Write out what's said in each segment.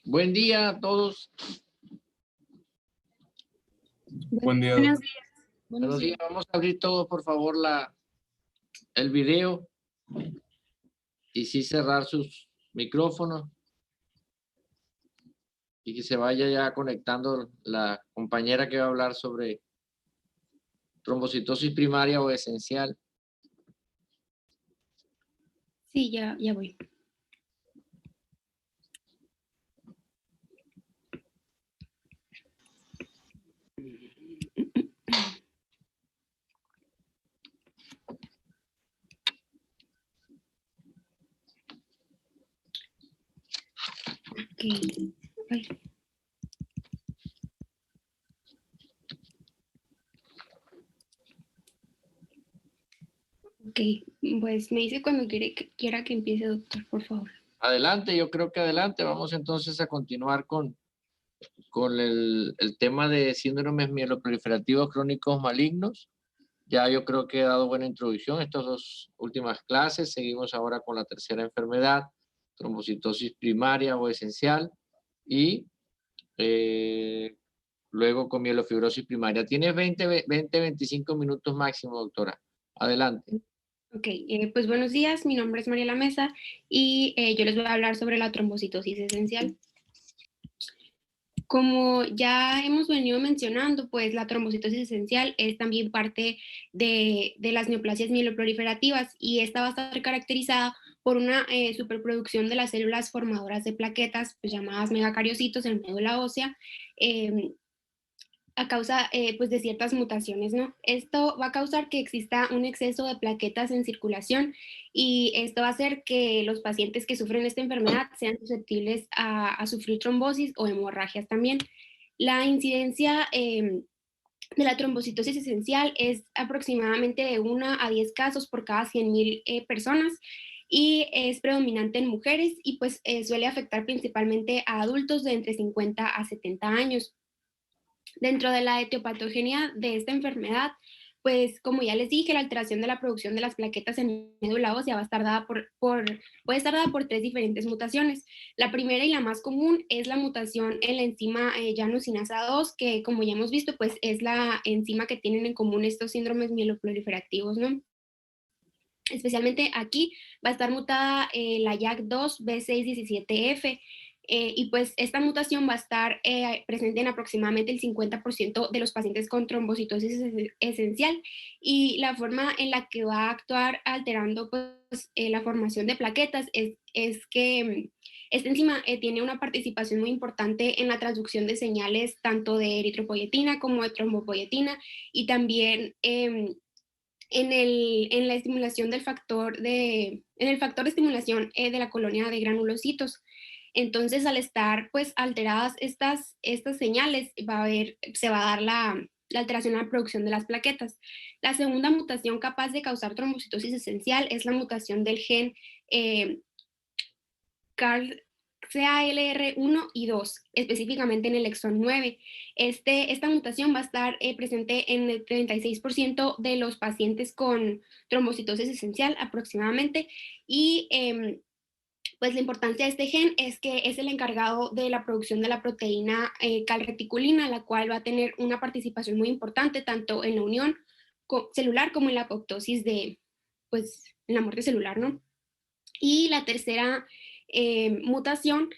Buen día a todos. Buen día. Buenos días. Buenos días. Vamos a abrir todos, por favor, el video. Y sí cerrar sus micrófonos. Y que se vaya ya conectando la compañera que va a hablar sobre trombocitosis primaria o esencial. Sí, ya voy. Ok. Ay. Ok, pues me dice cuando quiera que empiece, doctor, por favor. Adelante, yo creo que adelante. Vamos entonces a continuar con el tema de síndromes mieloproliferativos crónicos malignos. Ya yo creo que he dado buena introducción a estas dos últimas clases. Seguimos ahora con la tercera enfermedad, trombocitosis primaria o esencial, y luego con mielofibrosis primaria. Tienes 25 minutos máximo, doctora. Adelante. Ok, pues buenos días, mi nombre es Mariela Mesa y yo les voy a hablar sobre la trombocitosis esencial. Como ya hemos venido mencionando, pues la trombocitosis esencial es también parte de las neoplasias mieloproliferativas y esta va a estar caracterizada por una superproducción de las células formadoras de plaquetas, pues llamadas megacariocitos en médula ósea, a causa pues de ciertas mutaciones, ¿no? Esto va a causar que exista un exceso de plaquetas en circulación y esto va a hacer que los pacientes que sufren esta enfermedad sean susceptibles a sufrir trombosis o hemorragias también. La incidencia de la trombocitosis esencial es aproximadamente de 1 a 10 casos por cada 100,000 personas y es predominante en mujeres y pues suele afectar principalmente a adultos de entre 50 a 70 años. Dentro de la etiopatogenia de esta enfermedad, pues como ya les dije, la alteración de la producción de las plaquetas en médula ósea va a estar dada puede estar dada por 3 diferentes mutaciones. La primera y la más común es la mutación en la enzima llanosinasa 2, que como ya hemos visto, pues es la enzima que tienen en común estos síndromes mieloproliferativos, ¿no? Especialmente aquí va a estar mutada la YAC2 B617F, y pues esta mutación va a estar presente en aproximadamente el 50% de los pacientes con trombocitosis esencial, y la forma en la que va a actuar alterando pues, la formación de plaquetas es que esta enzima tiene una participación muy importante en la transducción de señales tanto de eritropoyetina como de trombopoyetina, y también en la estimulación del en el factor de estimulación de la colonia de granulocitos. Entonces, al estar pues alteradas estas señales, se va a dar la alteración en la producción de las plaquetas. La segunda mutación capaz de causar trombocitosis esencial es la mutación del gen CALR1 y 2, específicamente en el exón 9. Esta mutación va a estar presente en el 36% de los pacientes con trombocitosis esencial aproximadamente, y pues la importancia de este gen es que es el encargado de la producción de la proteína calreticulina, la cual va a tener una participación muy importante tanto en la unión celular como en la apoptosis pues, en la muerte celular, ¿no? Y la tercera mutación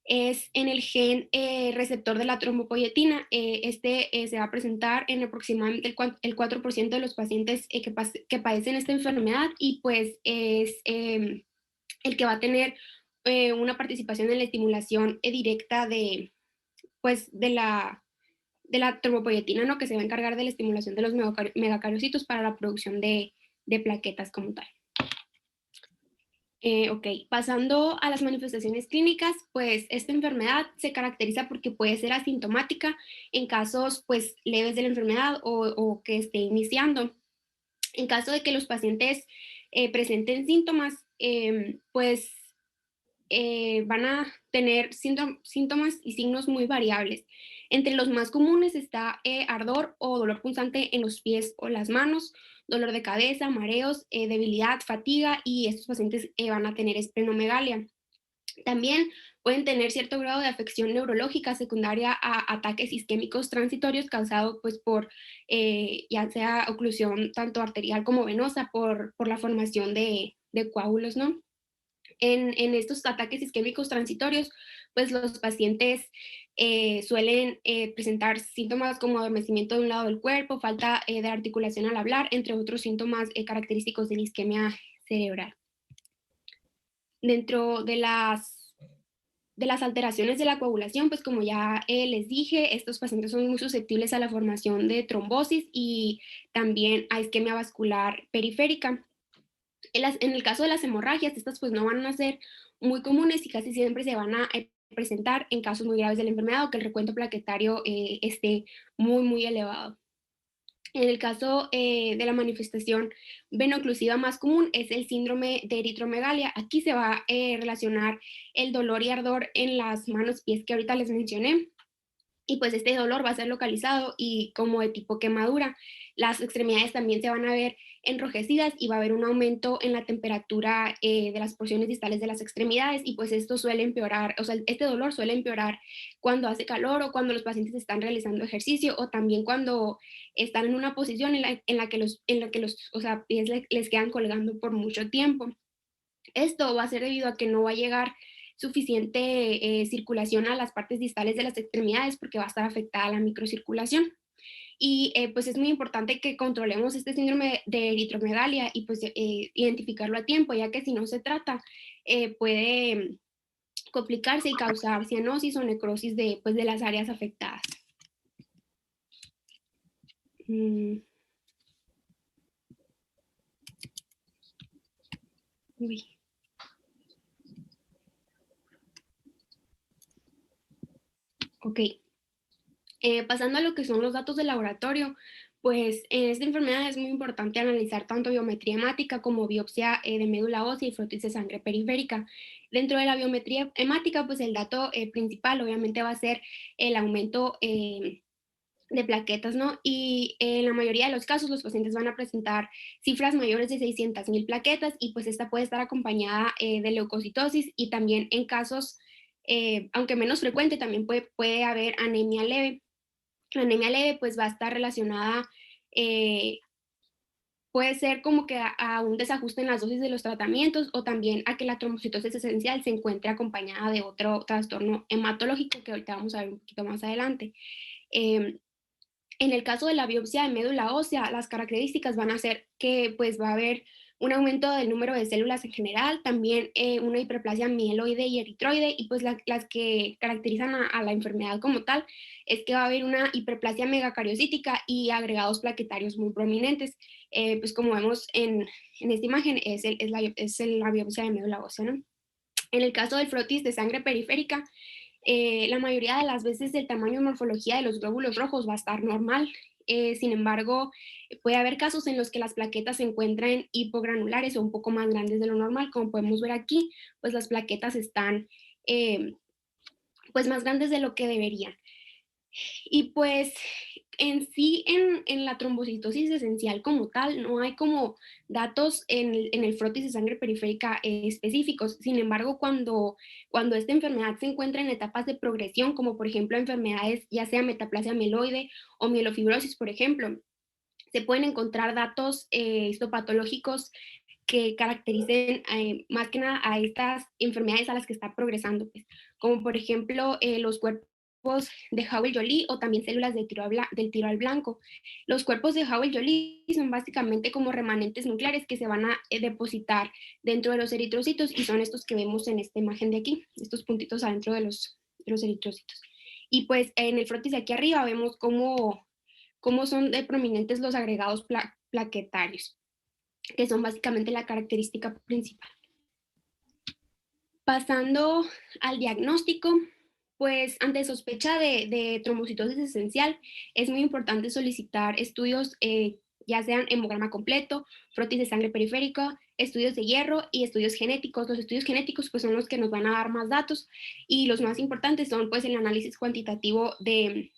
es en el gen receptor de la trombopoyetina. Se va a presentar en aproximadamente el 4% de los pacientes que padecen esta enfermedad, y pues es el que va a tener una participación en la estimulación directa pues, de la trombopoyetina, ¿no? Que se va a encargar de la estimulación de los megacariocitos para la producción de plaquetas como tal. Ok, pasando a las manifestaciones clínicas, pues esta enfermedad se caracteriza porque puede ser asintomática en casos pues leves de la enfermedad o que esté iniciando. En caso de que los pacientes presenten síntomas, pues van a tener síntomas y signos muy variables. Entre los más comunes está ardor o dolor punzante en los pies o las manos, dolor de cabeza, mareos, debilidad, fatiga, y estos pacientes van a tener esplenomegalia. También pueden tener cierto grado de afección neurológica secundaria a ataques isquémicos transitorios causados pues, por ya sea oclusión tanto arterial como venosa por la formación de coágulos, ¿no? En estos ataques isquémicos transitorios, pues los pacientes suelen presentar síntomas como adormecimiento de un lado del cuerpo, falta de articulación al hablar, entre otros síntomas característicos de la isquemia cerebral. Dentro de las alteraciones de la coagulación, pues como ya les dije, estos pacientes son muy susceptibles a la formación de trombosis y también a isquemia vascular periférica. En el caso de las hemorragias, estas pues no van a ser muy comunes y casi siempre se van a presentar en casos muy graves de la enfermedad o que el recuento plaquetario esté muy elevado. En el caso de la manifestación venoclusiva más común es el síndrome de eritromegalia. Aquí se va a relacionar el dolor y ardor en las manos y pies que ahorita les mencioné. Y pues este dolor va a ser localizado y como de tipo quemadura. Las extremidades también se van a ver enrojecidas y va a haber un aumento en la temperatura de las porciones distales de las extremidades y pues esto suele empeorar, o sea, este dolor suele empeorar cuando hace calor o cuando los pacientes están realizando ejercicio o también cuando están en una posición en la que los o sea, pies les quedan colgando por mucho tiempo. Esto va a ser debido a que no va a llegar suficiente circulación a las partes distales de las extremidades porque va a estar afectada la microcirculación. Y pues es muy importante que controlemos este síndrome de eritromegalia y pues identificarlo a tiempo, ya que si no se trata puede complicarse y causar cianosis o necrosis pues, de las áreas afectadas. Uy. Ok. Pasando a lo que son los datos de laboratorio, pues en esta enfermedad es muy importante analizar tanto biometría hemática como biopsia de médula ósea y frotis de sangre periférica. Dentro de la biometría hemática, pues el dato principal obviamente va a ser el aumento de plaquetas, ¿no? Y en la mayoría de los casos los pacientes van a presentar cifras mayores de 600,000 plaquetas y pues esta puede estar acompañada de leucocitosis y también en casos, aunque menos frecuente, también puede haber anemia leve. La anemia leve pues va a estar relacionada, puede ser como que a un desajuste en las dosis de los tratamientos o también a que la trombocitosis esencial se encuentre acompañada de otro trastorno hematológico que ahorita vamos a ver un poquito más adelante. En el caso de la biopsia de médula ósea, las características van a ser que pues va a haber un aumento del número de células en general, también una hiperplasia mieloide y eritroide, y pues las que caracterizan a la enfermedad como tal es que va a haber una hiperplasia megacariocítica y agregados plaquetarios muy prominentes. Pues como vemos en esta imagen es la biopsia de médula ósea, ¿no? En el caso del frotis de sangre periférica, la mayoría de las veces el tamaño y morfología de los glóbulos rojos va a estar normal. Sin embargo, puede haber casos en los que las plaquetas se encuentran hipogranulares o un poco más grandes de lo normal. Como podemos ver aquí, pues las plaquetas están pues más grandes de lo que deberían. Y pues en sí, en la trombocitosis esencial como tal, no hay como datos en el frotis de sangre periférica específicos. Sin embargo, cuando esta enfermedad se encuentra en etapas de progresión, como por ejemplo enfermedades ya sea metaplasia mieloide o mielofibrosis, por ejemplo, se pueden encontrar datos histopatológicos que caractericen más que nada a estas enfermedades a las que está progresando, pues, como por ejemplo los cuerpos de Howell-Joly o también células del tiroal blanco. Los cuerpos de Howell-Joly son básicamente como remanentes nucleares que se van a depositar dentro de los eritrocitos y son estos que vemos en esta imagen de aquí, estos puntitos adentro de los eritrocitos. Y pues en el frotis de aquí arriba vemos cómo son prominentes los agregados plaquetarios, que son básicamente la característica principal. Pasando al diagnóstico, pues ante sospecha de trombocitosis esencial, es muy importante solicitar estudios ya sean hemograma completo, frotis de sangre periférica, estudios de hierro y estudios genéticos. Los estudios genéticos pues son los que nos van a dar más datos, y los más importantes son pues el análisis cuantitativo de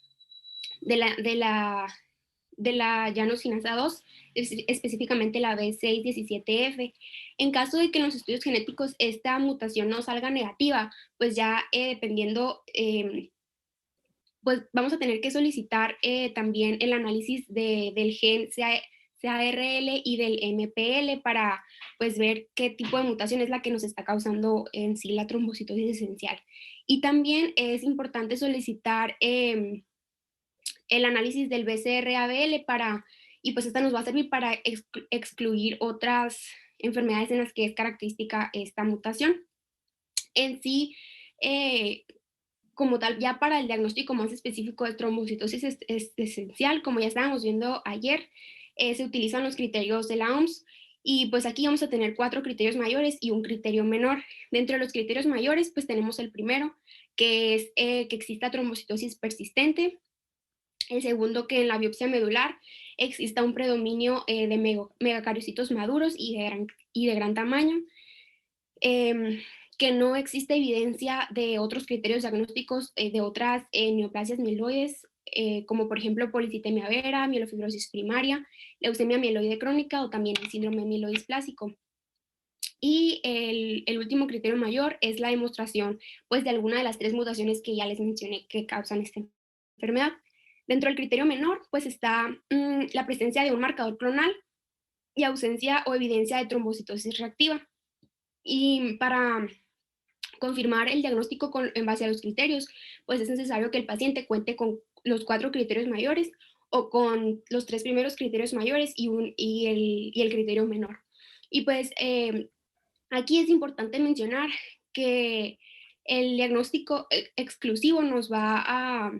la llanosinasa 2, específicamente la B617F. En caso de que en los estudios genéticos esta mutación no salga negativa, pues ya dependiendo, pues vamos a tener que solicitar también el análisis del gen CARL y del MPL para pues ver qué tipo de mutación es la que nos está causando en sí la trombocitosis esencial. Y también es importante solicitar el análisis del BCR-ABL y pues esta nos va a servir para excluir otras enfermedades en las que es característica esta mutación. En sí, como tal, ya para el diagnóstico más específico de trombocitosis es esencial, como ya estábamos viendo ayer, se utilizan los criterios de la OMS, y pues aquí vamos a tener 4 criterios mayores y un criterio menor. Dentro de los criterios mayores, pues tenemos el primero, que es que exista trombocitosis persistente. El segundo, que en la biopsia medular exista un predominio de megacariocitos maduros y de gran tamaño. Que no existe evidencia de otros criterios diagnósticos de otras neoplasias mieloides, como por ejemplo policitemia vera, mielofibrosis primaria, leucemia mieloide crónica o también el síndrome mielodisplásico. Y el último criterio mayor es la demostración pues, de alguna de las 3 mutaciones que ya les mencioné que causan esta enfermedad. Dentro del criterio menor, pues está la presencia de un marcador clonal y ausencia o evidencia de trombocitosis reactiva. Y para confirmar el diagnóstico en base a los criterios, pues es necesario que el paciente cuente con los 4 criterios mayores o con los 3 primeros criterios mayores y el criterio menor. Y pues aquí es importante mencionar que el diagnóstico exclusivo nos va a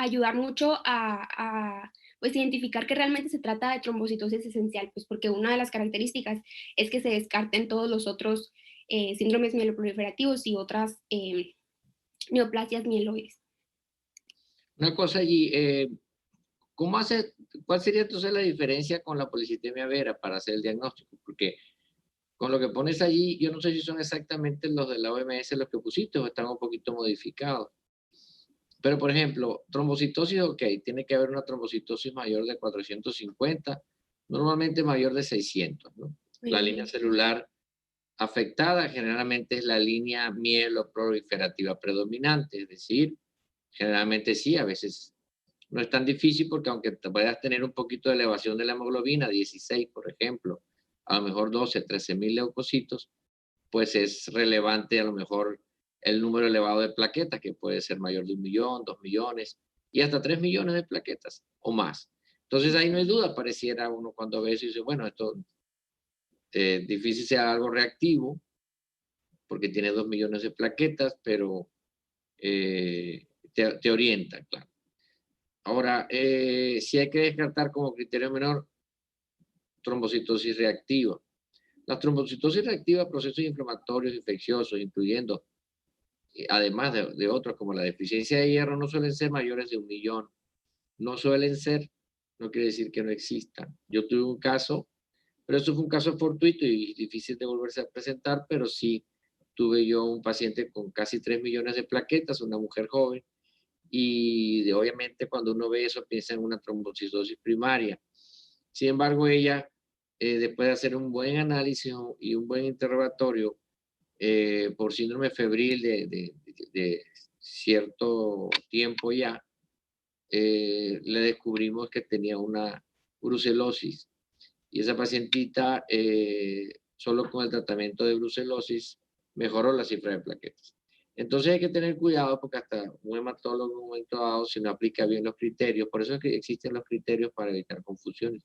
ayudar mucho pues, identificar que realmente se trata de trombocitosis esencial, pues porque una de las características es que se descarten todos los otros síndromes mieloproliferativos y otras neoplasias mieloides. Una cosa allí, ¿cuál sería entonces la diferencia con la policitemia vera para hacer el diagnóstico? Porque con lo que pones allí, yo no sé si son exactamente los de la OMS los que pusiste o están un poquito modificados. Pero, por ejemplo, trombocitosis, ok, tiene que haber una trombocitosis mayor de 450, normalmente mayor de 600, ¿no? La línea celular afectada generalmente es la línea mieloproliferativa predominante, es decir, generalmente sí, a veces no es tan difícil porque aunque puedas tener un poquito de elevación de la hemoglobina, 16 por ejemplo, a lo mejor 12, 13,000 leucocitos, pues es relevante a lo mejor el número elevado de plaquetas, que puede ser mayor de 1 millón, 2 millones y hasta 3 millones de plaquetas o más. Entonces ahí no hay duda, pareciera uno cuando ve eso y dice, bueno, esto difícil sea algo reactivo, porque tiene 2 millones de plaquetas, pero te orienta, claro. Ahora, si hay que descartar como criterio menor trombocitosis reactiva. La trombocitosis reactiva, procesos inflamatorios infecciosos, incluyendo, además de otros como la deficiencia de hierro, no suelen ser mayores de 1 millón. No suelen ser, no quiere decir que no existan. Yo tuve un caso, pero eso fue un caso fortuito y difícil de volverse a presentar, pero sí tuve yo un paciente con casi 3 millones de plaquetas, una mujer joven, y obviamente cuando uno ve eso piensa en una trombocitosis primaria. Sin embargo, ella, después de hacer un buen análisis y un buen interrogatorio por síndrome febril de cierto tiempo ya, le descubrimos que tenía una brucelosis. Y esa pacientita, solo con el tratamiento de brucelosis, mejoró la cifra de plaquetas. Entonces hay que tener cuidado porque hasta un hematólogo en un momento dado, si no aplica bien los criterios, por eso es que existen los criterios para evitar confusiones.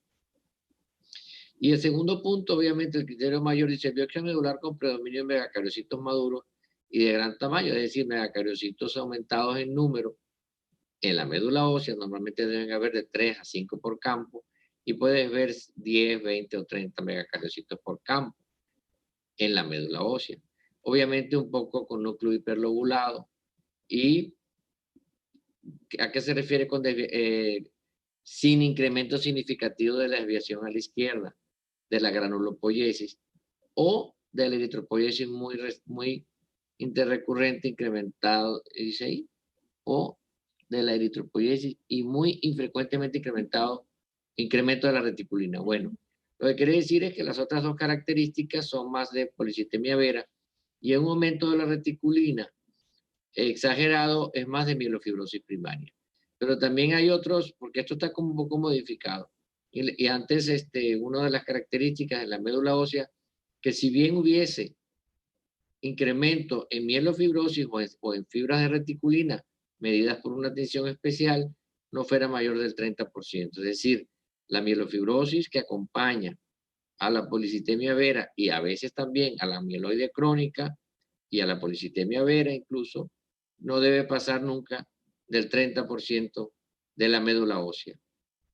Y el segundo punto, obviamente, el criterio mayor dice biopsia medular con predominio en megacariocitos maduros y de gran tamaño, es decir, megacariocitos aumentados en número. En la médula ósea normalmente deben haber de 3 a 5 por campo y puedes ver 10, 20 o 30 megacariocitos por campo en la médula ósea. Obviamente un poco con núcleo hiperlobulado. ¿Y a qué se refiere con sin incremento significativo de la desviación a la izquierda, de la granulopoiesis o de la eritropoiesis muy interrecurrente incrementado, dice ahí, o de la eritropoiesis y muy infrecuentemente incremento de la reticulina. Bueno, lo que quiere decir es que las otras dos características son más de policitemia vera y un aumento de la reticulina exagerado es más de mielofibrosis primaria. Pero también hay otros, porque esto está como un poco modificado. Y antes, una de las características de la médula ósea, que si bien hubiese incremento en mielofibrosis o en fibras de reticulina medidas por una atención especial, no fuera mayor del 30%. Es decir, la mielofibrosis que acompaña a la policitemia vera y a veces también a la mieloide crónica y a la policitemia vera incluso, no debe pasar nunca del 30% de la médula ósea.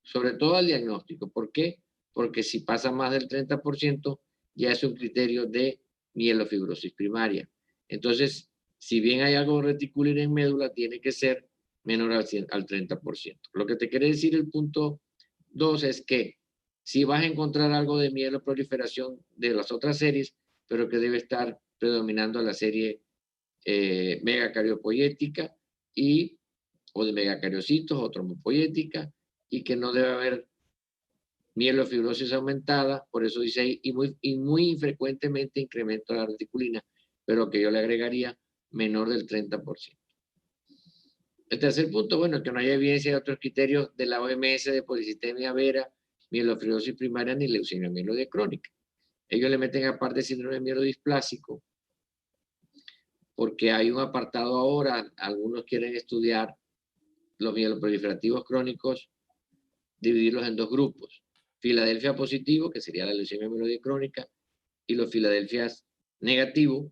Sobre todo al diagnóstico. ¿Por qué? Porque si pasa más del 30%, ya es un criterio de mielofibrosis primaria. Entonces, si bien hay algo reticular en médula, tiene que ser menor al 30%. Lo que te quiere decir el punto 2 es que si vas a encontrar algo de mieloproliferación de las otras series, pero que debe estar predominando la serie megacariopoyética o de megacariocitos o trombopoyética, y que no debe haber mielofibrosis aumentada, por eso dice ahí, y muy infrecuentemente incremento de la reticulina, pero que yo le agregaría menor del 30%. El tercer punto, bueno, que no hay evidencia de otros criterios de la OMS de policitemia vera, mielofibrosis primaria ni leucemia mieloide crónica. Ellos le meten aparte síndrome mielodisplásico, porque hay un apartado ahora, algunos quieren estudiar los mieloproliferativos crónicos, dividirlos en dos grupos. Filadelfia positivo, que sería la leucemia mieloide crónica, y los Filadelfias negativos,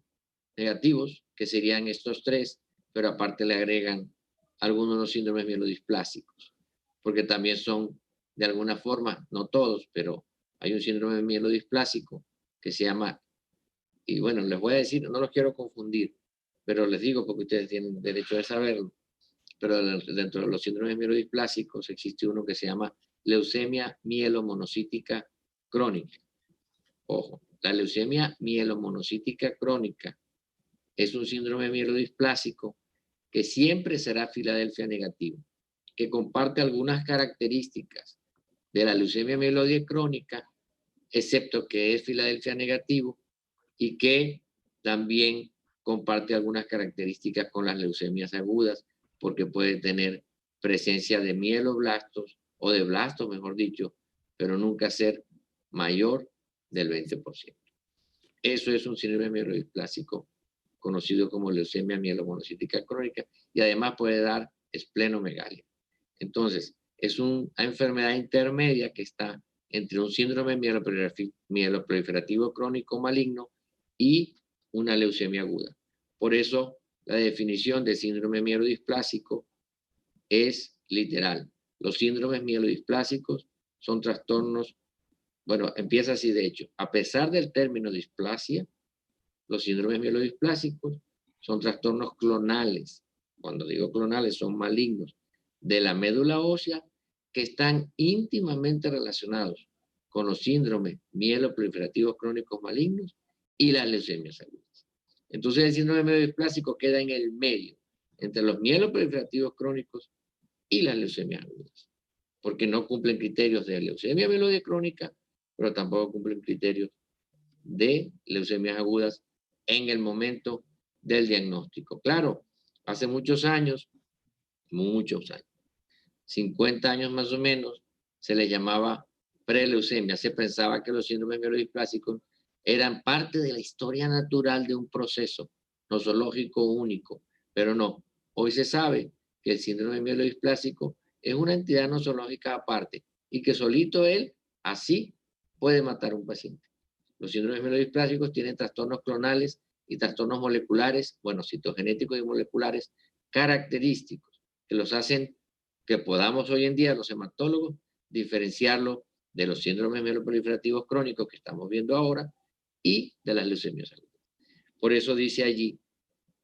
que serían estos tres, pero aparte le agregan algunos de los síndromes mielodisplásicos, porque también son, de alguna forma, no todos, pero hay un síndrome mielodisplásico que se llama, y bueno, les voy a decir, no los quiero confundir, pero les digo porque ustedes tienen derecho de saberlo, pero dentro de los síndromes mielodisplásicos existe uno que se llama leucemia mielomonocítica crónica. Ojo, la leucemia mielomonocítica crónica es un síndrome mielodisplásico que siempre será Filadelfia negativo, que comparte algunas características de la leucemia mieloide crónica, excepto que es Filadelfia negativo y que también comparte algunas características con las leucemias agudas, porque puede tener presencia de mieloblastos o de blastos, mejor dicho, pero nunca ser mayor del 20%. Eso es un síndrome mielodisplásico conocido como leucemia mielomonocítica crónica y además puede dar esplenomegalia. Entonces, es una enfermedad intermedia que está entre un síndrome mieloproliferativo crónico maligno y una leucemia aguda. Por eso, la definición de síndrome mielodisplásico es literal. Los síndromes mielodisplásicos son trastornos, bueno, empieza así de hecho, a pesar del término displasia, los síndromes mielodisplásicos son trastornos clonales. Cuando digo clonales, son malignos de la médula ósea que están íntimamente relacionados con los síndromes mieloproliferativos crónicos malignos y las leucemias agudas. Entonces el síndrome mielodisplásico queda en el medio, entre los mieloproliferativos crónicos y las leucemias agudas, porque no cumplen criterios de leucemia mieloide crónica, pero tampoco cumplen criterios de leucemias agudas en el momento del diagnóstico. Claro, hace muchos años, 50 años más o menos, se le llamaba preleucemia. Se pensaba que los síndromes mielodisplásicos eran parte de la historia natural de un proceso nosológico único, pero no. Hoy se sabe que el síndrome mielodisplásico es una entidad nosológica aparte y que solito él, así, puede matar a un paciente. Los síndromes mielodisplásicos tienen trastornos clonales y trastornos moleculares, bueno, citogenéticos y moleculares característicos, que los hacen que podamos hoy en día los hematólogos diferenciarlo de los síndromes mieloproliferativos crónicos que estamos viendo ahora y de las leucemias agudas. Por eso dice allí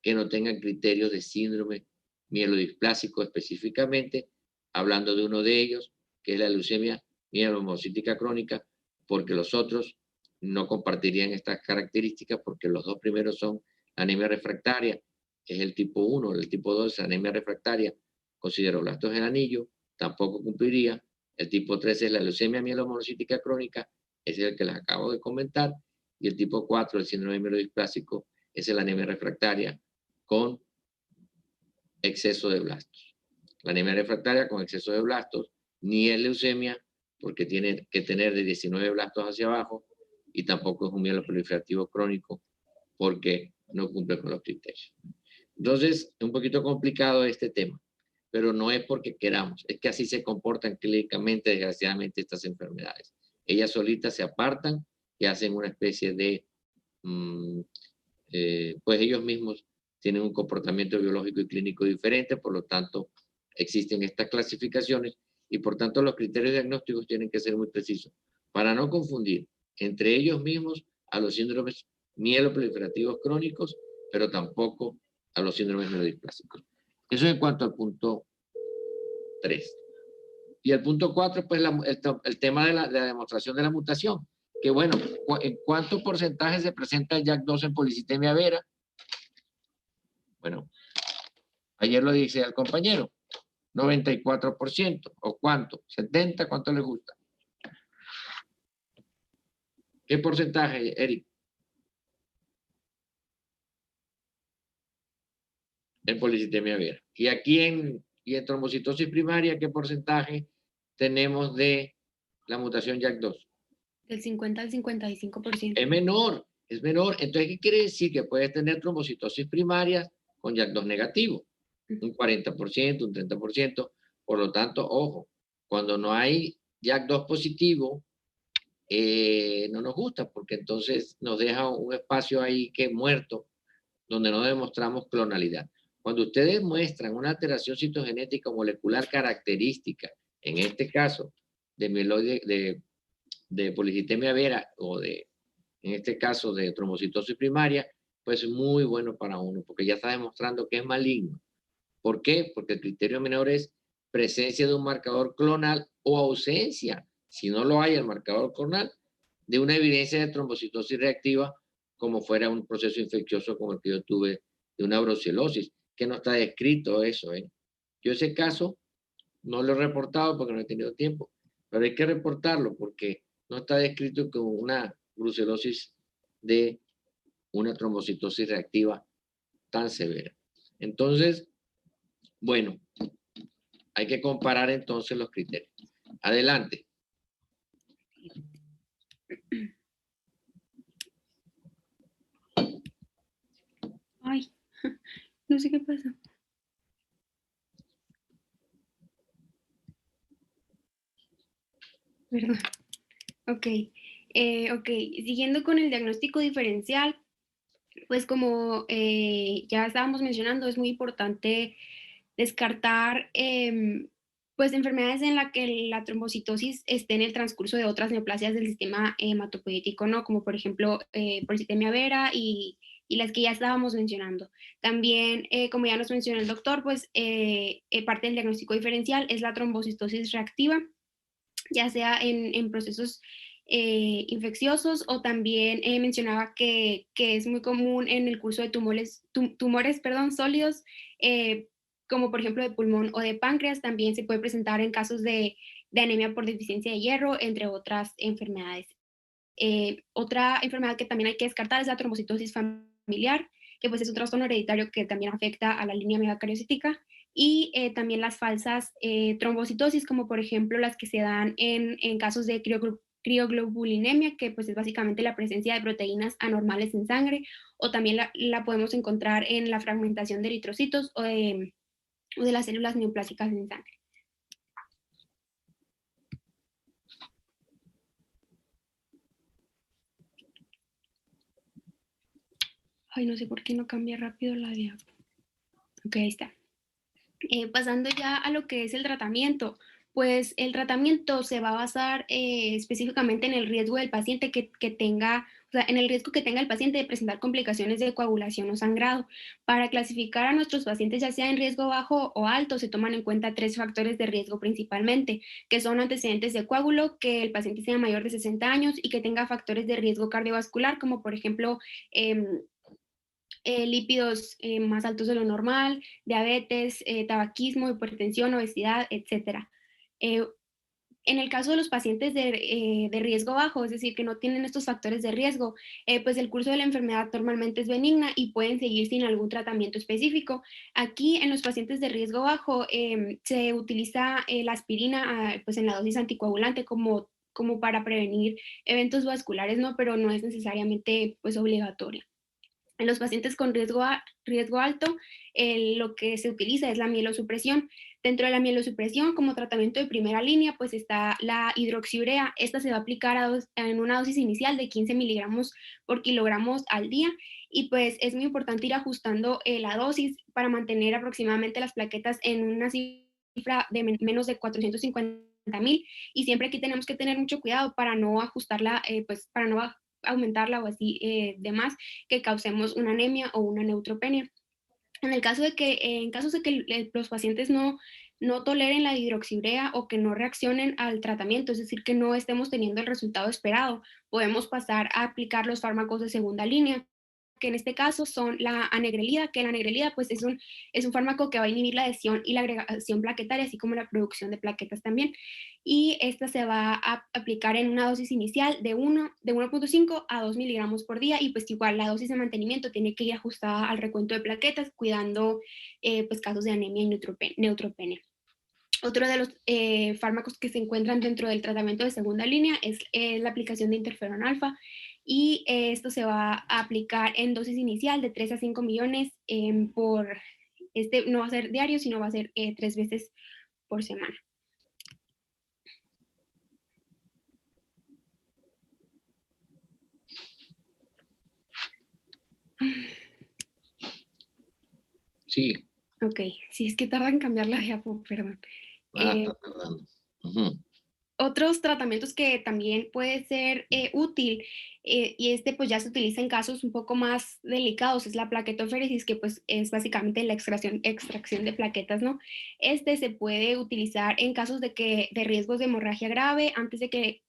que no tengan criterios de síndrome mielodisplásico específicamente, hablando de uno de ellos, que es la leucemia mielomocítica crónica, porque los otros no compartirían estas características, porque los dos primeros son anemia refractaria, es el tipo 1, el tipo 2 es anemia refractaria, con sideroblastos en el anillo, tampoco cumpliría. El tipo 3 es la leucemia mielomonocítica crónica, ese es el que les acabo de comentar, y el tipo 4, el síndrome mielodisplásico, es la anemia refractaria con exceso de blastos. La anemia refractaria con exceso de blastos ni es leucemia, porque tiene que tener de 19 blastos hacia abajo, y tampoco es un mieloproliferativo crónico, porque no cumple con los criterios. Entonces, es un poquito complicado este tema, pero no es porque queramos, es que así se comportan clínicamente, desgraciadamente, estas enfermedades. Ellas solitas se apartan y hacen una especie de, pues ellos mismos tienen un comportamiento biológico y clínico diferente, por lo tanto, existen estas clasificaciones y por tanto los criterios diagnósticos tienen que ser muy precisos para no confundir entre ellos mismos a los síndromes mieloproliferativos crónicos, pero tampoco a los síndromes mielodisplásicos. Eso en cuanto al punto 3. Y el punto 4, pues el tema de la demostración de la mutación. Que bueno, ¿en cuánto porcentaje se presenta el JAK2 en policitemia vera? Bueno, ayer lo dice el compañero, 94%. ¿O cuánto? ¿70? ¿Cuánto le gusta? ¿Qué porcentaje, Eric? En policitemia vera. Y aquí en trombocitosis primaria, ¿qué porcentaje tenemos de la mutación JAK2? Del 50 al 55%. Es menor, es menor. Entonces, ¿qué quiere decir? Que puedes tener trombocitosis primaria con JAK2 negativo, un 40%, un 30%. Por lo tanto, ojo, cuando no hay JAK2 positivo, no nos gusta, porque entonces nos deja un espacio ahí que es muerto, donde no demostramos clonalidad. Cuando ustedes muestran una alteración citogenética molecular característica, en este caso de mieloide, de policitemia vera o de, en este caso, de trombocitosis primaria, pues muy bueno para uno, porque ya está demostrando que es maligno. ¿Por qué? Porque el criterio menor es presencia de un marcador clonal o ausencia, si no lo hay el marcador clonal, de una evidencia de trombocitosis reactiva, como fuera un proceso infeccioso como el que yo tuve de una brucelosis, que no está descrito eso. Yo ese caso no lo he reportado porque no he tenido tiempo, pero hay que reportarlo porque no está descrito como una brucelosis de una trombocitosis reactiva tan severa. Entonces, bueno, hay que comparar entonces los criterios. Adelante. Ay, no sé qué pasa. Perdón. Ok. Ok, siguiendo con el diagnóstico diferencial, pues como ya estábamos mencionando, es muy importante descartar pues enfermedades en las que la trombocitosis esté en el transcurso de otras neoplasias del sistema hematopoietíco, ¿no? Como por ejemplo policitemia vera y las que ya estábamos mencionando. También, como ya nos mencionó el doctor, pues parte del diagnóstico diferencial es la trombocitosis reactiva, ya sea en procesos infecciosos o también mencionaba que es muy común en el curso de tumores sólidos, como por ejemplo de pulmón o de páncreas. También se puede presentar en casos de anemia por deficiencia de hierro, entre otras enfermedades. Otra enfermedad que también hay que descartar es la trombocitosis familiar, que pues es un trastorno hereditario que también afecta a la línea megacariocítica, y también las falsas trombocitosis, como por ejemplo las que se dan en casos de crioglobulinemia, que pues es básicamente la presencia de proteínas anormales en sangre, o también la podemos encontrar en la fragmentación de eritrocitos o de las células neoplásicas en sangre. Ay, no sé por qué no cambia rápido la diapo. Ok, ahí está. Pasando ya a lo que es el tratamiento, Pues el tratamiento se va a basar específicamente en el riesgo del paciente que tenga, o sea, en el riesgo que tenga el paciente de presentar complicaciones de coagulación o sangrado. Para clasificar a nuestros pacientes, ya sea en riesgo bajo o alto, se toman en cuenta 3 factores de riesgo principalmente, que son antecedentes de coágulo, que el paciente sea mayor de 60 años y que tenga factores de riesgo cardiovascular, como por ejemplo, lípidos más altos de lo normal, diabetes, tabaquismo, hipertensión, obesidad, etcétera. En el caso de los pacientes de riesgo bajo, es decir, que no tienen estos factores de riesgo, pues el curso de la enfermedad normalmente es benigna y pueden seguir sin algún tratamiento específico. Aquí en los pacientes de riesgo bajo se utiliza la aspirina pues en la dosis anticoagulante como para prevenir eventos vasculares, ¿no? Pero no es necesariamente pues obligatoria. En los pacientes con riesgo alto, lo que se utiliza es la mielosupresión. Dentro de la mielosupresión, como tratamiento de primera línea, pues está la hidroxiurea. Esta se va a aplicar en una dosis inicial de 15 miligramos por kilogramos al día. Y pues es muy importante ir ajustando la dosis para mantener aproximadamente las plaquetas en una cifra de menos de 450,000. Y siempre aquí tenemos que tener mucho cuidado para no ajustarla, pues para no aumentarla o así demás, que causemos una anemia o una neutropenia. En casos de que los pacientes no toleren la hidroxiurea o que no reaccionen al tratamiento, es decir, que no estemos teniendo el resultado esperado, podemos pasar a aplicar los fármacos de segunda línea, que en este caso son la anegrelida, que la anegrelida pues es un fármaco que va a inhibir la adhesión y la agregación plaquetaria, así como la producción de plaquetas también. Y esta se va a aplicar en una dosis inicial de 1.5 a 2 miligramos por día, y pues igual la dosis de mantenimiento tiene que ir ajustada al recuento de plaquetas, cuidando pues casos de anemia y neutropenia. Otro de los fármacos que se encuentran dentro del tratamiento de segunda línea es la aplicación de interferón alfa, y esto se va a aplicar en dosis inicial de 3 a 5 millones no va a ser diario, sino va a ser 3 veces por semana. Sí. Ok, sí, es que tarda en cambiar la diapo, perdón. Está tardando. Otros tratamientos que también puede ser útil, y pues ya se utiliza en casos un poco más delicados, es la plaquetoféresis, que pues es básicamente la extracción de plaquetas, ¿no? Este se puede utilizar en casos de riesgos de hemorragia grave antes de que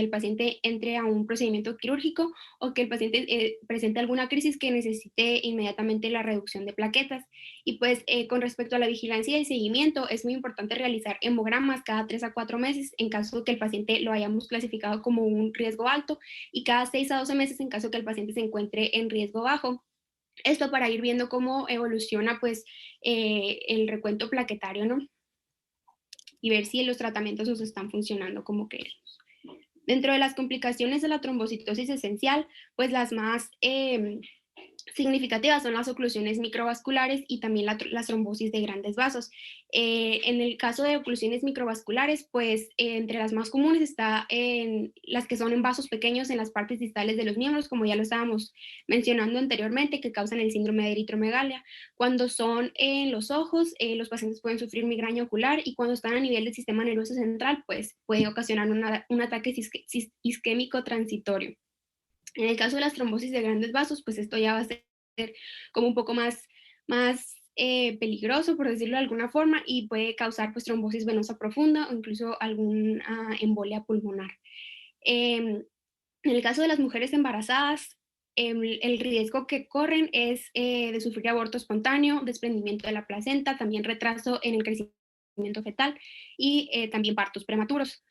el paciente entre a un procedimiento quirúrgico, o que el paciente presente alguna crisis que necesite inmediatamente la reducción de plaquetas. Y pues con respecto a la vigilancia y seguimiento, es muy importante realizar hemogramas cada 3 a 4 meses en caso de que el paciente lo hayamos clasificado como un riesgo alto, y cada 6 a 12 meses en caso de que el paciente se encuentre en riesgo bajo. Esto para ir viendo cómo evoluciona pues el recuento plaquetario, ¿no? Y ver si los tratamientos nos están funcionando como queremos. Dentro de las complicaciones de la trombocitosis esencial, pues las más significativas son las oclusiones microvasculares y también las trombosis de grandes vasos. En el caso de oclusiones microvasculares, pues entre las más comunes está en las que son en vasos pequeños en las partes distales de los miembros, como ya lo estábamos mencionando anteriormente, que causan el síndrome de eritromegalia. Cuando son en los ojos, los pacientes pueden sufrir migraña ocular, y cuando están a nivel del sistema nervioso central, pues puede ocasionar un ataque isquémico transitorio. En el caso de las trombosis de grandes vasos, pues esto ya va a ser como un poco más peligroso, por decirlo de alguna forma, y puede causar pues trombosis venosa profunda o incluso alguna embolia pulmonar. En el caso de las mujeres embarazadas, el riesgo que corren es de sufrir aborto espontáneo, desprendimiento de la placenta, también retraso en el crecimiento fetal y también partos prematuros.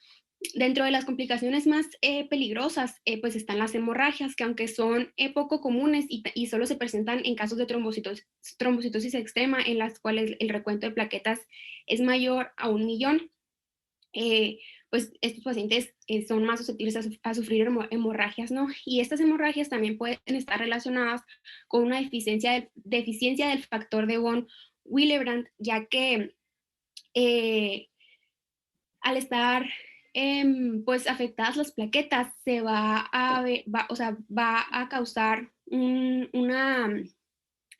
Dentro de las complicaciones más peligrosas, pues están las hemorragias, que aunque son poco comunes y solo se presentan en casos de trombocitosis extrema, en las cuales el recuento de plaquetas es mayor a 1 millón, pues estos pacientes son más susceptibles a sufrir hemorragias, ¿no? Y estas hemorragias también pueden estar relacionadas con una deficiencia del factor de von Willebrand, ya que al estar pues afectadas las plaquetas, se va a causar una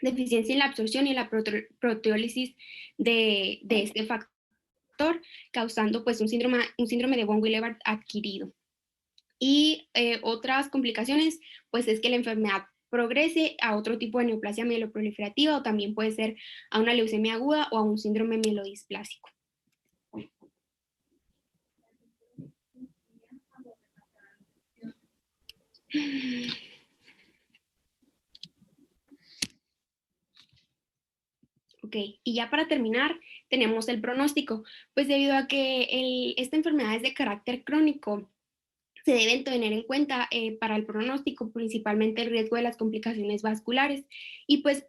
deficiencia en la absorción y en la proteólisis de este factor factor, causando pues un síndrome de von Willebrand adquirido. Y otras complicaciones, pues es que la enfermedad progrese a otro tipo de neoplasia mieloproliferativa o también puede ser a una leucemia aguda o a un síndrome mielodisplásico. Ok, y ya para terminar, tenemos el pronóstico. Pues debido a que esta enfermedad es de carácter crónico, se deben tener en cuenta para el pronóstico principalmente el riesgo de las complicaciones vasculares. Y pues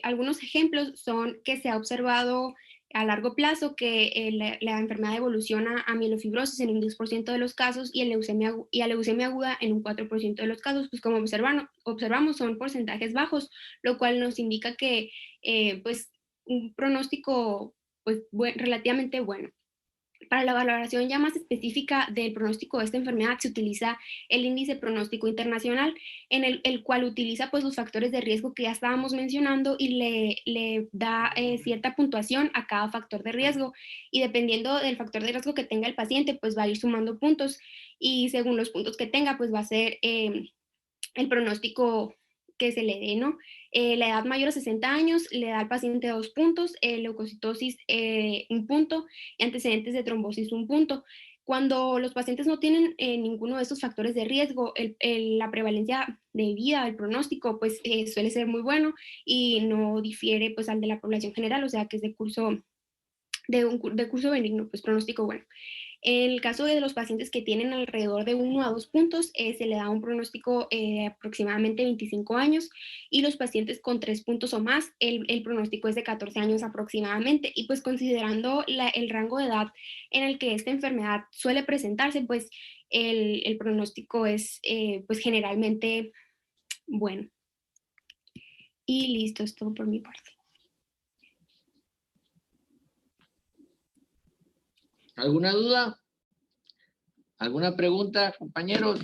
algunos ejemplos son que se ha observado a largo plazo que la enfermedad evoluciona a mielofibrosis en un 10% de los casos y a leucemia aguda en un 4% de los casos. Pues como observamos son porcentajes bajos, lo cual nos indica que pues un pronóstico pues relativamente bueno. Para la valoración ya más específica del pronóstico de esta enfermedad se utiliza el índice pronóstico internacional, en el cual utiliza pues los factores de riesgo que ya estábamos mencionando y le da cierta puntuación a cada factor de riesgo, y dependiendo del factor de riesgo que tenga el paciente pues va a ir sumando puntos, y según los puntos que tenga pues va a ser el pronóstico que se le dé, ¿no? La edad mayor a 60 años le da al paciente 2 puntos, leucocitosis 1 punto y antecedentes de trombosis 1 punto. Cuando los pacientes no tienen ninguno de estos factores de riesgo, la prevalencia de vida, el pronóstico, pues suele ser muy bueno y no difiere pues al de la población general, o sea que es de curso benigno, pues pronóstico bueno. En el caso de los pacientes que tienen alrededor de 1 a 2 puntos, se le da un pronóstico de aproximadamente 25 años, y los pacientes con 3 puntos o más, el pronóstico es de 14 años aproximadamente. Y pues considerando el rango de edad en el que esta enfermedad suele presentarse, pues el pronóstico es pues generalmente bueno. Y listo, es todo por mi parte. ¿Alguna duda? ¿Alguna pregunta, compañeros?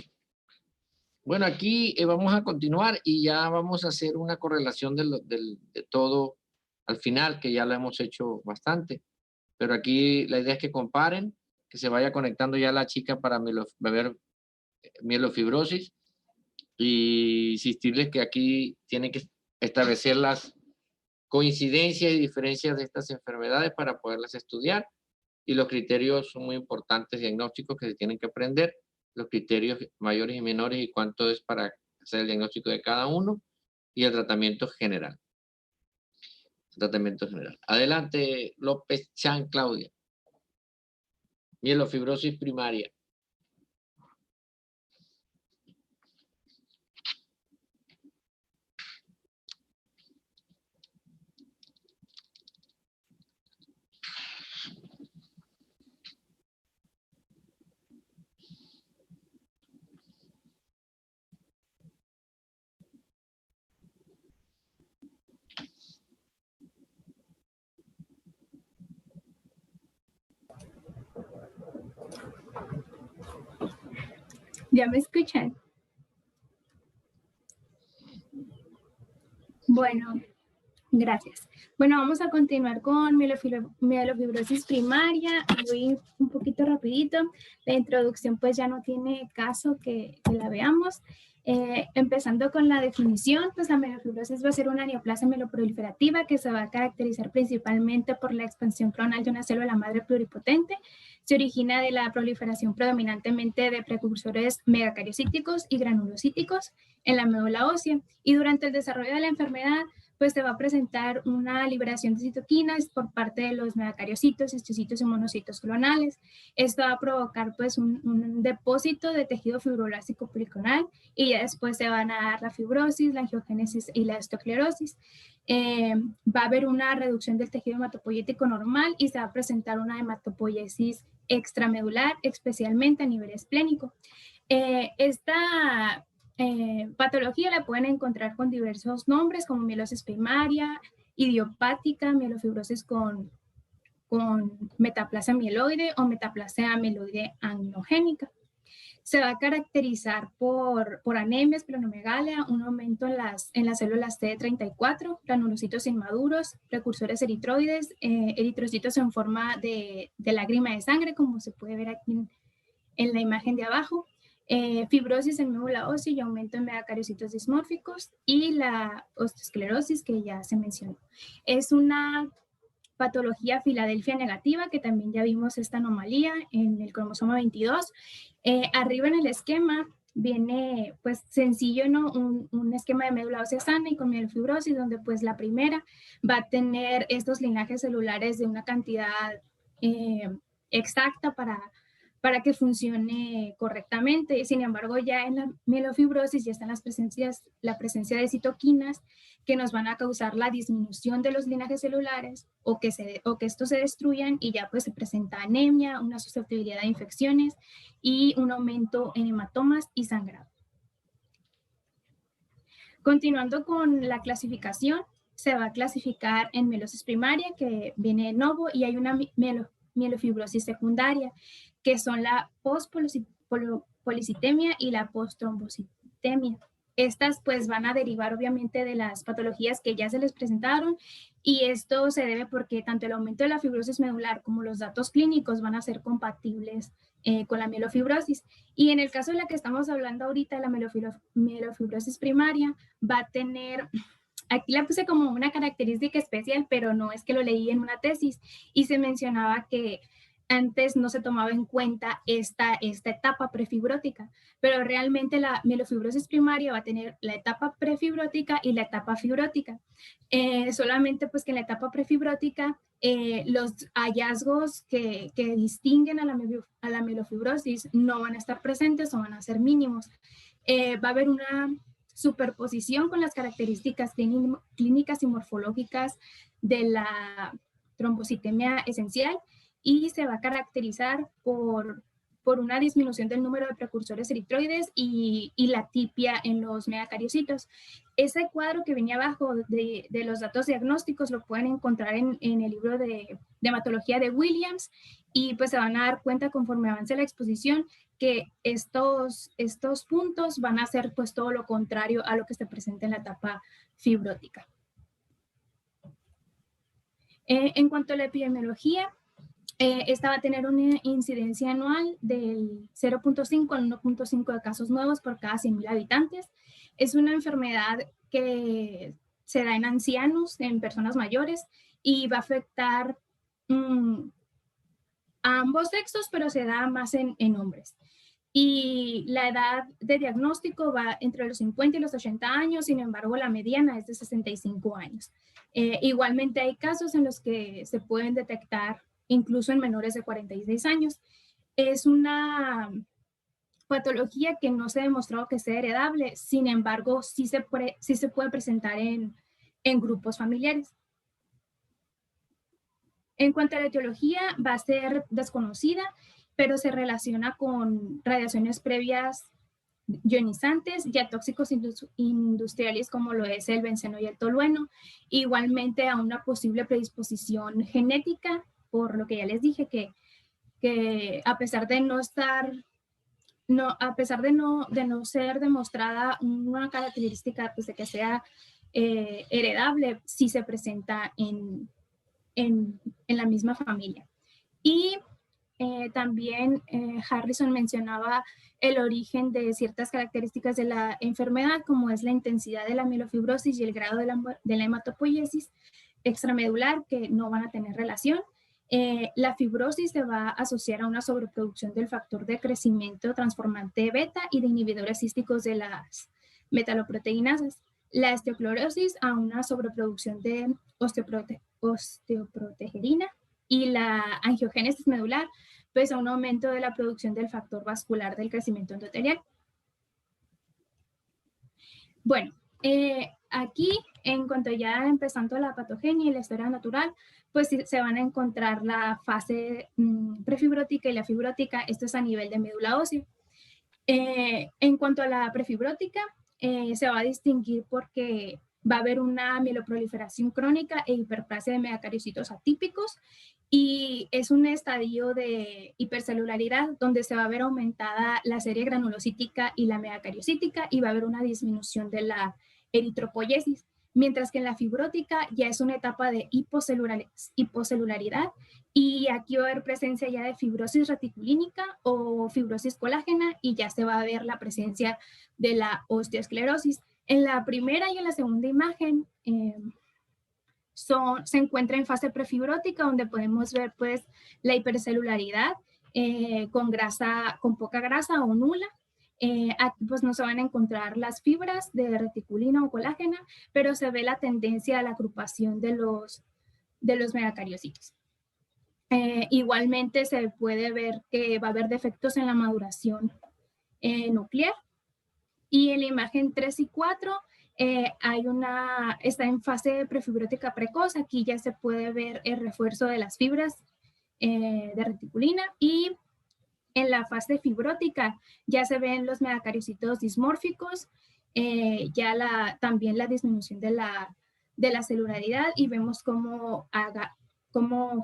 Bueno, aquí vamos a continuar y ya vamos a hacer una correlación de todo al final, que ya lo hemos hecho bastante. Pero aquí la idea es que comparen, que se vaya conectando ya la chica para ver mielofibrosis, y insistirles que aquí tienen que establecer las coincidencias y diferencias de estas enfermedades para poderlas estudiar. Y los criterios son muy importantes diagnósticos que se tienen que aprender, los criterios mayores y menores y cuánto es para hacer el diagnóstico de cada uno, y el tratamiento general. Adelante, López Chan Claudia. Mielofibrosis primaria. ¿Ya me escuchan? Bueno, gracias. Bueno, vamos a continuar con mielofibrosis primaria. Voy un poquito rapidito. La introducción pues ya no tiene caso que la veamos. Empezando con la definición, pues la mielofibrosis va a ser una neoplasia mieloproliferativa que se va a caracterizar principalmente por la expansión clonal de una célula madre pluripotente. Se origina de la proliferación predominantemente de precursores megacariocíticos y granulocíticos en la médula ósea, y durante el desarrollo de la enfermedad pues se va a presentar una liberación de citoquinas por parte de los megacariocitos, histocitos y monocitos clonales. Esto va a provocar pues un depósito de tejido fibroblástico policonal, y ya después se van a dar la fibrosis, la angiogénesis y la osteoclerosis. Va a haber una reducción del tejido hematopoyético normal y se va a presentar una hematopoiesis extramedular, especialmente a nivel esplénico. Esta patología la pueden encontrar con diversos nombres como mielosis primaria, idiopática, mielofibrosis con metaplasia mieloide o metaplasia mieloide angiogénica. Se va a caracterizar por anemia, esplenomegalia, un aumento en las células CD34, granulocitos inmaduros, precursores eritroides, eritrocitos en forma de lágrima de sangre, como se puede ver aquí en la imagen de abajo, fibrosis en médula ósea y aumento en megacariocitos dismórficos, y la osteosclerosis que ya se mencionó. Es una patología Filadelfia negativa, que también ya vimos esta anomalía en el cromosoma 22. Arriba en el esquema viene pues sencillo, ¿no? Un esquema de médula ósea sana y con mielofibrosis, donde pues la primera va a tener estos linajes celulares de una cantidad exacta para que funcione correctamente. Sin embargo, ya en la mielofibrosis ya están la presencia de citoquinas que nos van a causar la disminución de los linajes celulares o que estos se destruyan, y ya pues se presenta anemia, una susceptibilidad a infecciones y un aumento en hematomas y sangrado. Continuando con la clasificación, se va a clasificar en mielosis primaria, que viene de novo, y hay una mielofibrosis secundaria, que son la postpolicitemia y la posttrombocitemia. Estas pues van a derivar obviamente de las patologías que ya se les presentaron, y esto se debe porque tanto el aumento de la fibrosis medular como los datos clínicos van a ser compatibles con la mielofibrosis. Y en el caso de la que estamos hablando ahorita, la mielofibrosis primaria va a tener, aquí la puse como una característica especial, pero no es que lo leí en una tesis, y se mencionaba que antes no se tomaba en cuenta esta etapa prefibrótica, pero realmente la mielofibrosis primaria va a tener la etapa prefibrótica y la etapa fibrótica. Solamente pues que en la etapa prefibrótica los hallazgos que distinguen a la mielofibrosis no van a estar presentes o van a ser mínimos. Va a haber una superposición con las características clínicas y morfológicas de la trombocitemia esencial, y se va a caracterizar por una disminución del número de precursores eritroides y la atipia en los megacariocitos. Ese cuadro que venía abajo de los datos diagnósticos lo pueden encontrar en el libro de hematología de Williams, y pues se van a dar cuenta conforme avance la exposición que estos puntos van a ser pues todo lo contrario a lo que se presenta en la etapa fibrótica. En cuanto a la epidemiología, esta va a tener una incidencia anual del 0.5 al 1.5 de casos nuevos por cada 100,000 habitantes. Es una enfermedad que se da en ancianos, en personas mayores, y va a afectar a ambos sexos, pero se da más en hombres. Y la edad de diagnóstico va entre los 50 y los 80 años, sin embargo la mediana es de 65 años. Igualmente hay casos en los que se pueden detectar incluso en menores de 46 años. Es una patología que no se ha demostrado que sea heredable, sin embargo sí se puede presentar en grupos familiares. En cuanto a la etiología, va a ser desconocida, pero se relaciona con radiaciones previas ionizantes, ya tóxicos industriales como lo es el benceno y el tolueno, igualmente a una posible predisposición genética, por lo que ya les dije que a pesar de no ser demostrada una característica pues, de que sea heredable, sí se presenta en la misma familia. Y también Harrison mencionaba el origen de ciertas características de la enfermedad, como es la intensidad de la mielofibrosis y el grado de la hematopoiesis extramedular, que no van a tener relación. La fibrosis se va a asociar a una sobreproducción del factor de crecimiento transformante beta y de inhibidores císticos de las metaloproteinasas. La osteoclorosis a una sobreproducción de osteoprotegerina, y la angiogénesis medular pues a un aumento de la producción del factor vascular del crecimiento endotelial. Bueno, aquí en cuanto ya empezando la patogenia y la historia natural, pues se van a encontrar la fase prefibrótica y la fibrótica. Esto es a nivel de médula ósea. En cuanto a la prefibrótica, se va a distinguir porque va a haber una mieloproliferación crónica e hiperplasia de megacariocitos atípicos, y es un estadio de hipercelularidad donde se va a ver aumentada la serie granulocítica y la megacariocítica, y va a haber una disminución de la eritropoyesis, mientras que en la fibrótica ya es una etapa de hipocelularidad, y aquí va a haber presencia ya de fibrosis reticulínica o fibrosis colágena, y ya se va a ver la presencia de la osteoesclerosis. En la primera y en la segunda imagen se encuentra en fase prefibrótica, donde podemos ver pues la hipercelularidad con poca grasa o nula. Aquí pues no se van a encontrar las fibras de reticulina o colágena, pero se ve la tendencia a la agrupación de los megacariocitos. Igualmente se puede ver que va a haber defectos en la maduración nuclear. Y en la imagen 3 y 4 está en fase prefibrótica precoz. Aquí ya se puede ver el refuerzo de las fibras de reticulina, y en la fibrótica ya se ven los megacariocitos dismórficos, también la disminución de la celularidad, y vemos cómo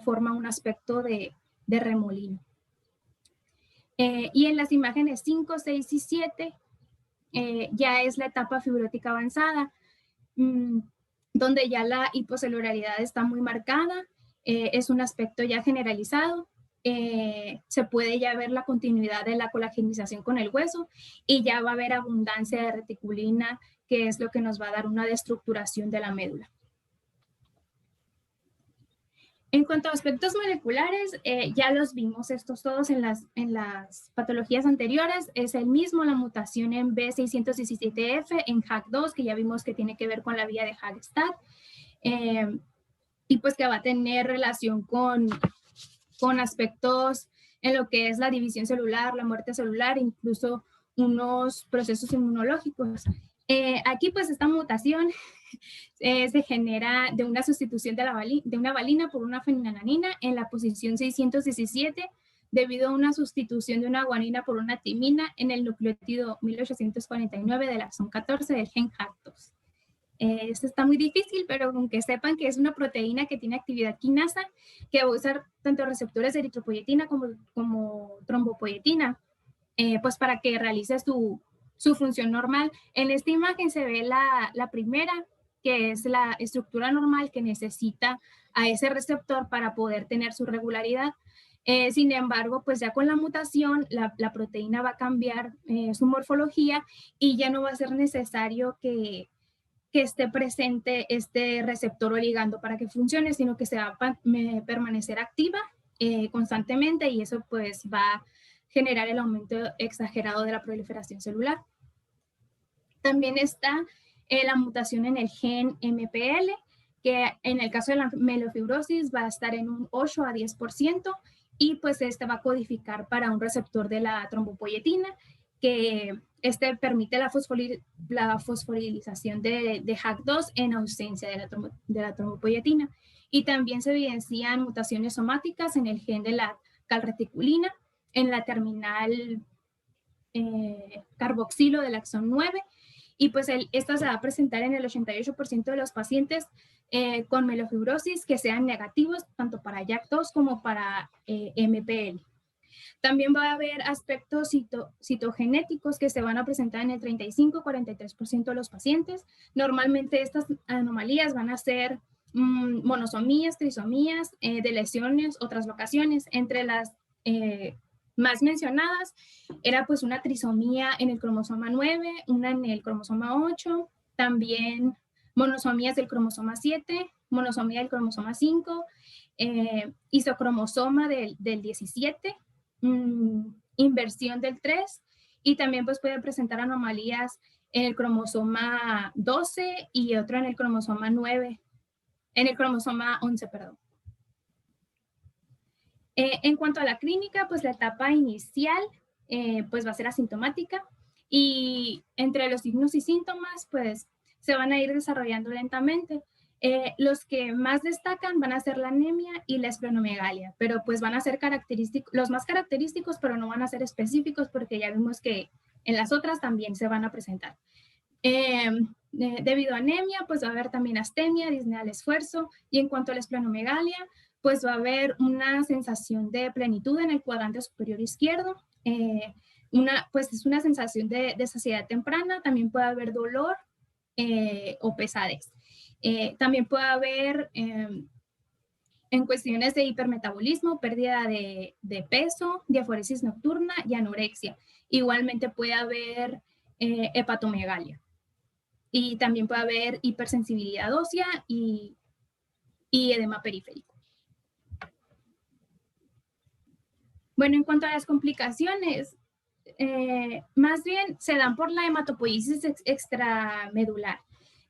forma un aspecto de remolino. Y en las imágenes 5, 6 y 7 ya es la etapa fibrótica avanzada, donde ya la hipocelularidad está muy marcada, es un aspecto ya generalizado. Se puede ya ver la continuidad de la colagenización con el hueso, y ya va a haber abundancia de reticulina, que es lo que nos va a dar una destructuración de la médula. En cuanto a aspectos moleculares, ya los vimos estos todos en las patologías anteriores. Es el mismo, la mutación en B617F, en HAG2, que ya vimos que tiene que ver con la vía de Hagstad, y pues que va a tener relación con aspectos en lo que es la división celular, la muerte celular, incluso unos procesos inmunológicos. Aquí pues esta mutación se genera de una sustitución de una valina por una fenilalanina en la posición 617, debido a una sustitución de una guanina por una timina en el nucleótido 1849 del axón 14 del gen HAG2. Esto está muy difícil, pero aunque sepan que es una proteína que tiene actividad quinasa, que va a usar tanto receptores de eritropoyetina como trombopoyetina, pues para que realice su función normal. En esta imagen se ve la primera, que es la estructura normal que necesita a ese receptor para poder tener su regularidad. Sin embargo, pues ya con la mutación, la proteína va a cambiar su morfología, y ya no va a ser necesario que esté presente este receptor o ligando para que funcione, sino que se va a permanecer activa constantemente, y eso pues va a generar el aumento exagerado de la proliferación celular. También está la mutación en el gen MPL, que en el caso de la mielofibrosis va a estar en un 8 a 10%, y pues este va a codificar para un receptor de la trombopoyetina, que permite la fosforilización de HAG2 en ausencia de la trombopoyetina. Y también se evidencian mutaciones somáticas en el gen de la calreticulina, en la terminal carboxilo del axón 9, y pues esta se va a presentar en el 88% de los pacientes con mielofibrosis que sean negativos tanto para JAK2 como para MPL. También va a haber aspectos citogenéticos que se van a presentar en el 35-43% de los pacientes. Normalmente estas anomalías van a ser monosomías, trisomías, de lesiones o translocaciones. Entre las más mencionadas era pues una trisomía en el cromosoma 9, una en el cromosoma 8, también monosomías del cromosoma 7, monosomía del cromosoma 5, isocromosoma del 17, inversión del 3, y también pues puede presentar anomalías en el cromosoma 12 y otra en el cromosoma 9, en el cromosoma 11, perdón. En cuanto a la clínica, pues la etapa inicial pues va a ser asintomática, y entre los signos y síntomas pues se van a ir desarrollando lentamente. Los que más destacan van a ser la anemia y la esplenomegalia, pero pues van a ser los más característicos, pero no van a ser específicos, porque ya vimos que en las otras también se van a presentar. Debido a anemia, pues va a haber también astemia, disnea al esfuerzo, y en cuanto a la esplenomegalia, pues va a haber una sensación de plenitud en el cuadrante superior izquierdo, pues es una sensación de saciedad temprana, también puede haber dolor o pesadez. También puede haber en cuestiones de hipermetabolismo, pérdida de peso, diaforesis nocturna y anorexia. Igualmente puede haber hepatomegalia. Y también puede haber hipersensibilidad ósea y edema periférico. Bueno, en cuanto a las complicaciones, más bien se dan por la hematopoiesis extramedular.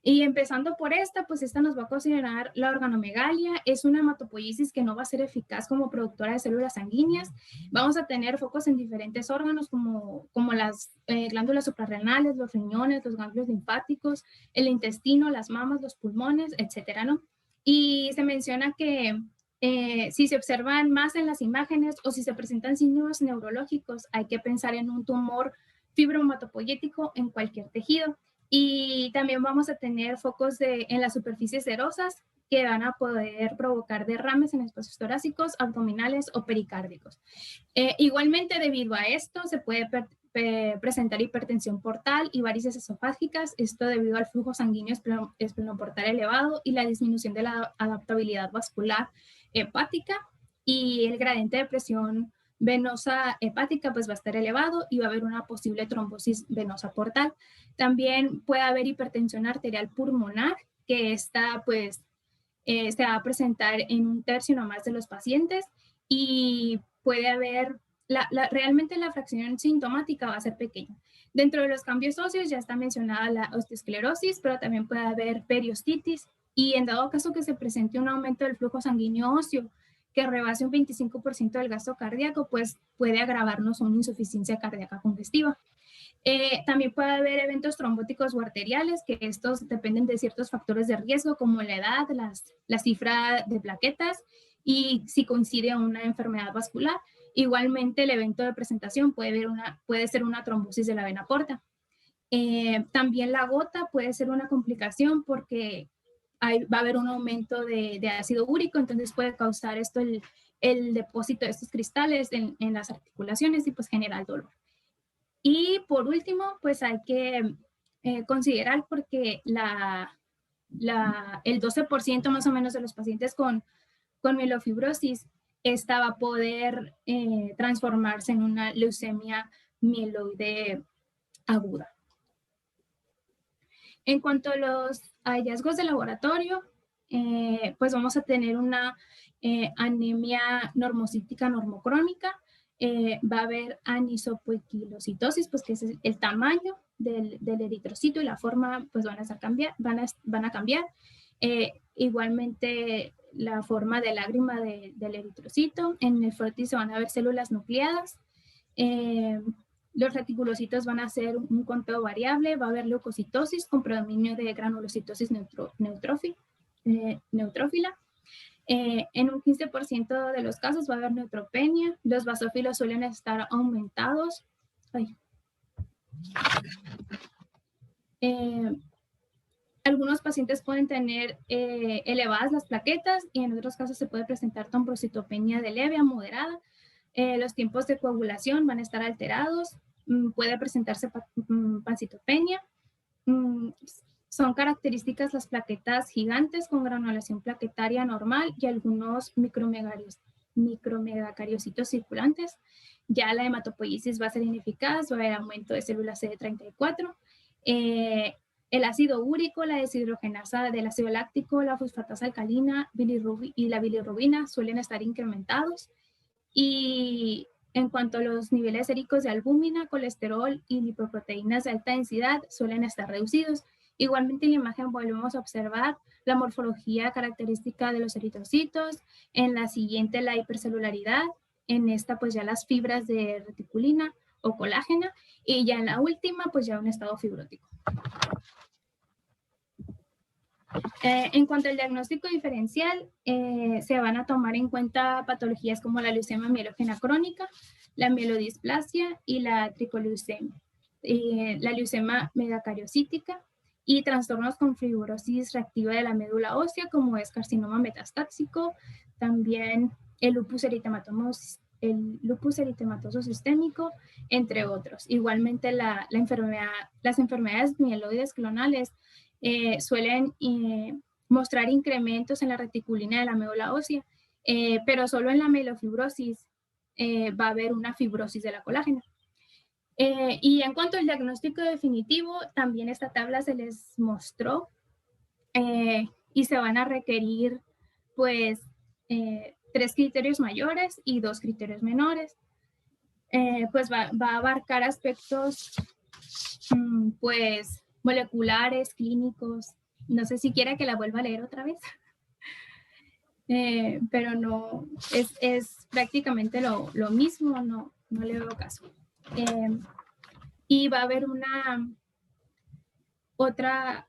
Y empezando por esta, pues esta nos va a ocasionar la organomegalia. Es una hematopoiesis que no va a ser eficaz como productora de células sanguíneas. Vamos a tener focos en diferentes órganos como las glándulas suprarrenales, los riñones, los ganglios linfáticos, el intestino, las mamas, los pulmones, etcétera, ¿no? Y se menciona que si se observan más en las imágenes o si se presentan signos neurológicos, hay que pensar en un tumor fibrohematopoyético en cualquier tejido. Y también vamos a tener focos en las superficies serosas que van a poder provocar derrames en espacios torácicos, abdominales o pericárdicos. Igualmente, debido a esto, se puede presentar hipertensión portal y varices esofágicas, esto debido al flujo sanguíneo esplenoportal elevado y la disminución de la adaptabilidad vascular hepática, y el gradiente de presión venosa hepática pues va a estar elevado y va a haber una posible trombosis venosa portal. También puede haber hipertensión arterial pulmonar, que esta pues se va a presentar en 1/3 nomás de los pacientes, y puede haber, realmente la fracción sintomática va a ser pequeña. Dentro de los cambios óseos ya está mencionada la osteosclerosis, pero también puede haber periostitis, y en dado caso que se presente un aumento del flujo sanguíneo óseo que rebase un 25% del gasto cardíaco, pues puede agravarnos una insuficiencia cardíaca congestiva. También puede haber eventos trombóticos o arteriales, que estos dependen de ciertos factores de riesgo como la edad, la cifra de plaquetas y si coincide una enfermedad vascular. Igualmente, el evento de presentación puede ser una trombosis de la vena porta. También la gota puede ser una complicación porque va a haber un aumento de ácido úrico, entonces puede causar esto el depósito de estos cristales en las articulaciones y pues generar dolor. Y por último, pues hay que considerar porque el 12% más o menos de los pacientes con mielofibrosis, esta va a poder transformarse en una leucemia mieloide aguda. En cuanto a los hallazgos de laboratorio, pues vamos a tener una anemia normocítica normocrónica, va a haber anisopoiquilocitosis, pues que es el tamaño del eritrocito y la forma pues van a cambiar. Igualmente la forma de lágrima del eritrocito. En el frotis se van a ver células nucleadas. Los reticulocitos van a ser un conteo variable, va a haber leucocitosis con predominio de granulocitosis neutrófila. En un 15% de los casos va a haber neutropenia. Los basófilos suelen estar aumentados. Algunos pacientes pueden tener elevadas las plaquetas y en otros casos se puede presentar trombocitopenia de leve a moderada. Los tiempos de coagulación van a estar alterados. Puede presentarse pancitopenia. Son características las plaquetas gigantes con granulación plaquetaria normal y algunos micromegacariocitos circulantes. Ya la hematopoiesis va a ser ineficaz, va a haber aumento de células CD34. El ácido úrico, la deshidrogenasa del ácido láctico, la fosfatasa alcalina y la bilirrubina suelen estar incrementados. Y en cuanto a los niveles séricos de albúmina, colesterol y lipoproteínas de alta densidad suelen estar reducidos. Igualmente en la imagen volvemos a observar la morfología característica de los eritrocitos. En la siguiente la hipercelularidad. En esta pues ya las fibras de reticulina o colágena. Y ya en la última pues ya un estado fibrótico. En cuanto al diagnóstico diferencial, se van a tomar en cuenta patologías como la leucemia mielógena crónica, la mielodisplasia y la tricoleucemia. la leucemia megacariocítica y trastornos con fibrosis reactiva de la médula ósea, como es carcinoma metastásico, también el lupus eritematoso sistémico, entre otros. Igualmente, las enfermedades mieloides clonales suelen mostrar incrementos en la reticulina de la médula ósea, pero solo en la mielofibrosis va a haber una fibrosis de la colágena. Y en cuanto al diagnóstico definitivo, también esta tabla se les mostró y se van a requerir pues 3 criterios mayores y 2 criterios menores. Pues va a abarcar aspectos pues moleculares, clínicos. No sé si quiera que la vuelva a leer otra vez. Pero no, es prácticamente lo mismo, no le veo caso. Y va a haber otra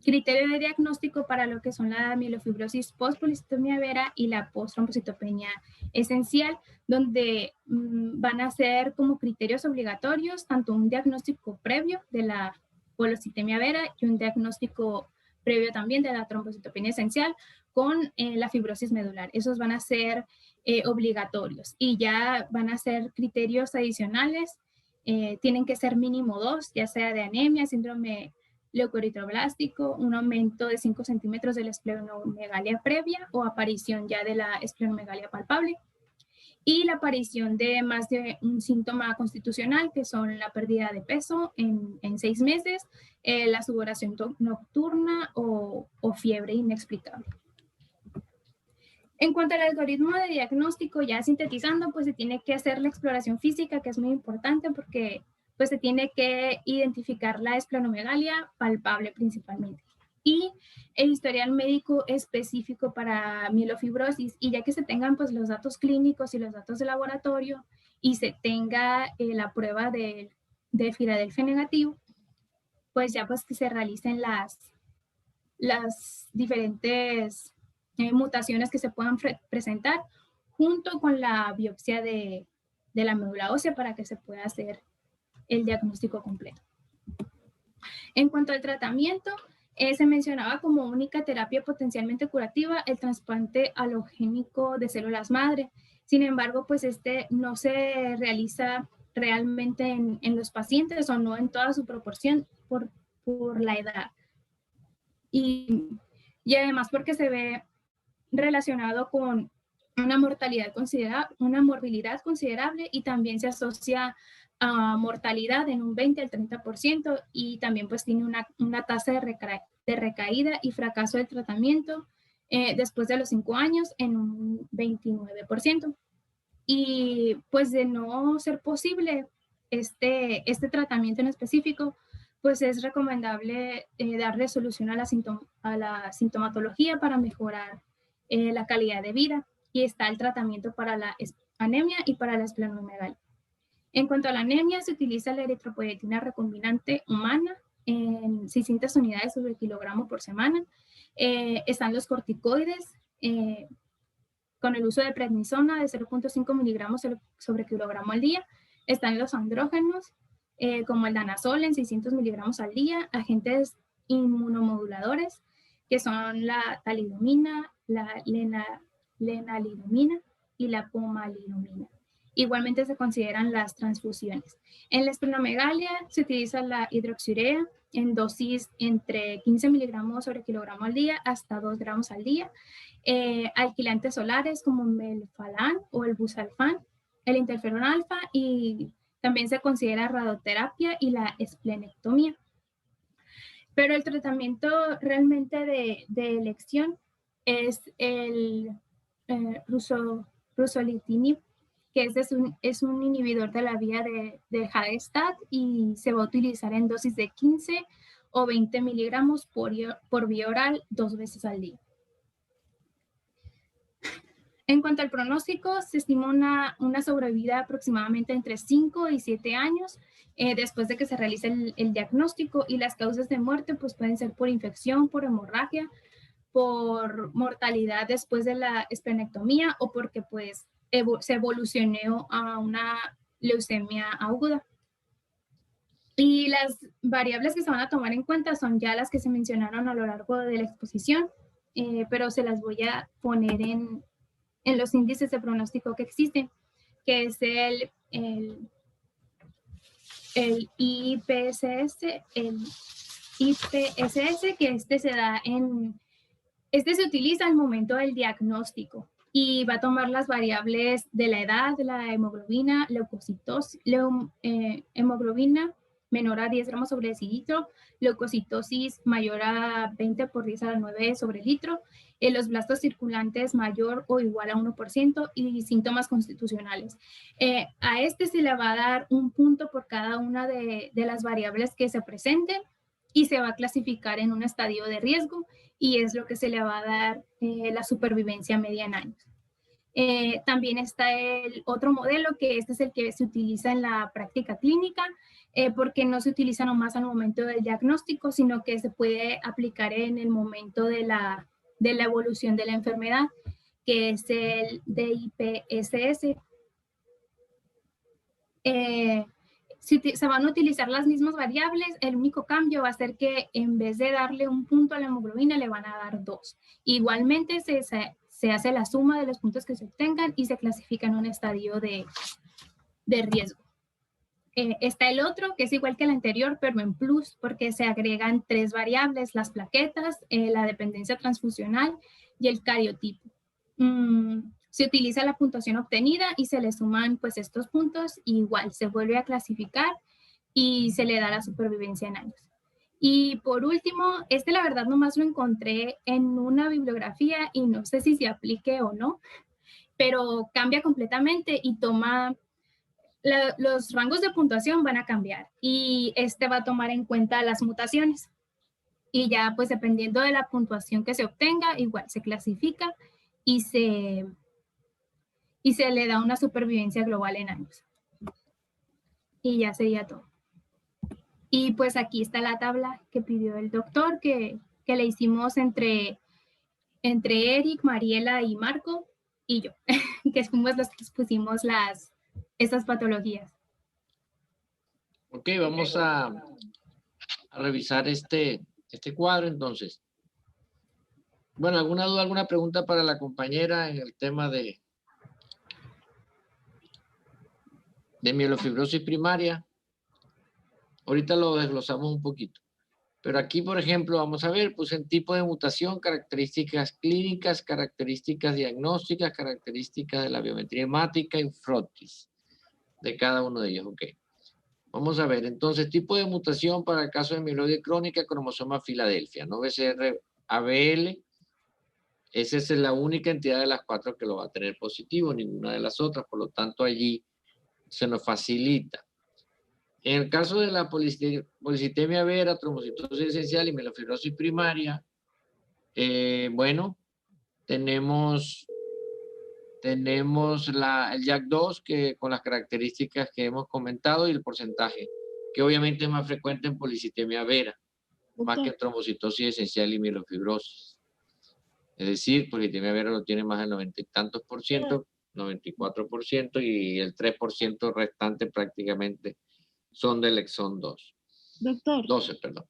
criterio de diagnóstico para lo que son la mielofibrosis post-policitomía vera y la post-trombocitopenia esencial, donde van a ser como criterios obligatorios tanto un diagnóstico previo de la policitemia vera y un diagnóstico previo también de la trombocitopenia esencial con la fibrosis medular. Esos van a ser obligatorios y ya van a ser criterios adicionales. Tienen que ser mínimo 2, ya sea de anemia, síndrome leucoeritroblástico, un aumento de 5 centímetros de la esplenomegalia previa o aparición ya de la esplenomegalia palpable, y la aparición de más de un síntoma constitucional, que son la pérdida de peso en 6 meses, la sudoración nocturna o fiebre inexplicable. En cuanto al algoritmo de diagnóstico, ya sintetizando, pues se tiene que hacer la exploración física, que es muy importante porque pues se tiene que identificar la esplenomegalia palpable principalmente. Y el historial médico específico para mielofibrosis, y ya que se tengan pues los datos clínicos y los datos de laboratorio y se tenga la prueba de Filadelfia negativo, pues ya pues que se realicen las diferentes mutaciones que se puedan presentar junto con la biopsia de la médula ósea para que se pueda hacer el diagnóstico completo. En cuanto al tratamiento, se mencionaba como única terapia potencialmente curativa el trasplante alogénico de células madre. Sin embargo, pues este no se realiza realmente en los pacientes o no en toda su proporción por la edad. Y además porque se ve relacionado con una morbilidad considerable y también se asocia a mortalidad en un 20 al 30% y también pues tiene una tasa de recaída y fracaso del tratamiento después de los 5 años en un 29%. Y pues de no ser posible este tratamiento en específico, pues es recomendable darle solución a la sintomatología para mejorar la calidad de vida, y está el tratamiento para la anemia y para la esplenomegalia. En cuanto a la anemia, se utiliza la eritropoyetina recombinante humana en 600 unidades sobre kilogramo por semana. Están los corticoides con el uso de prednisona de 0.5 miligramos sobre kilogramo al día. Están los andrógenos como el danazol en 600 miligramos al día, agentes inmunomoduladores que son la talidomina, la lenalidomina y la pomalidomina. Igualmente se consideran las transfusiones. En la esplenomegalia se utiliza la hidroxiurea en dosis entre 15 miligramos sobre kilogramo al día hasta 2 gramos al día. Alquilantes solares como el melfalán o el busalfán, el interferón alfa, y también se considera radioterapia y la esplenectomía. Pero el tratamiento realmente de elección es el rusolitinib, que es un inhibidor de la vía de Hallstatt y se va a utilizar en dosis de 15 o 20 miligramos por vía oral 2 veces al día. En cuanto al pronóstico, se estima una sobrevida aproximadamente entre 5 y 7 años después de que se realice el diagnóstico, y las causas de muerte pues pueden ser por infección, por hemorragia, por mortalidad después de la esplenectomía o porque pues se evolucionó a una leucemia aguda. Y las variables que se van a tomar en cuenta son ya las que se mencionaron a lo largo de la exposición, pero se las voy a poner en los índices de pronóstico que existen, que es el IPSS, que este se utiliza al momento del diagnóstico y va a tomar las variables de la edad, la hemoglobina, hemoglobina menor a 10 gramos sobre decilitro, leucocitosis mayor a 20 por 10 a la 9 sobre litro, los blastos circulantes mayor o igual a 1% y síntomas constitucionales. A este se le va a dar un punto por cada una de las variables que se presenten y se va a clasificar en un estadio de riesgo y es lo que se le va a dar la supervivencia media en años. También está el otro modelo, que este es el que se utiliza en la práctica clínica, porque no se utiliza nomás al momento del diagnóstico, sino que se puede aplicar en el momento de la evolución de la enfermedad, que es el DIPSS. Se van a utilizar las mismas variables, el único cambio va a ser que en vez de darle un punto a la hemoglobina, le van a dar 2. Igualmente se hace la suma de los puntos que se obtengan y se clasifica en un estadio de riesgo. Está el otro, que es igual que el anterior, pero en plus, porque se agregan 3 variables, las plaquetas, la dependencia transfusional y el cariotipo. Se utiliza la puntuación obtenida y se le suman pues estos puntos, y igual se vuelve a clasificar y se le da la supervivencia en años. Y por último, la verdad nomás lo encontré en una bibliografía y no sé si se aplique o no, pero cambia completamente y toma, los rangos de puntuación van a cambiar y va a tomar en cuenta las mutaciones. Y ya pues dependiendo de la puntuación que se obtenga, igual se clasifica y se le da una supervivencia global en años. Y ya sería todo. Y pues aquí está la tabla que pidió el doctor, que le hicimos entre Eric, Mariela y Marco y yo, que fuimos los que pusimos estas patologías. Ok, vamos a revisar este cuadro entonces. Bueno, ¿alguna duda, alguna pregunta para la compañera en el tema de mielofibrosis primaria? Ahorita lo desglosamos un poquito. Pero aquí, por ejemplo, vamos a ver, pues en tipo de mutación, características clínicas, características diagnósticas, características de la biometría hemática y frotis de cada uno de ellos. Ok. Vamos a ver, entonces, tipo de mutación para el caso de amiloide crónica, cromosoma Filadelfia, no BCR-ABL. Esa es la única entidad de las 4 que lo va a tener positivo, ninguna de las otras, por lo tanto allí se nos facilita. En el caso de la policitemia vera, trombocitosis esencial y mielofibrosis primaria, bueno, tenemos el JAK2 que, con las características que hemos comentado y el porcentaje, que obviamente es más frecuente en policitemia vera, más que en trombocitosis esencial y mielofibrosis. Es decir, policitemia vera lo tiene más del 90 y tantos %, 94%, y el 3% restante prácticamente son del exón 2. Doctor. 12, perdón.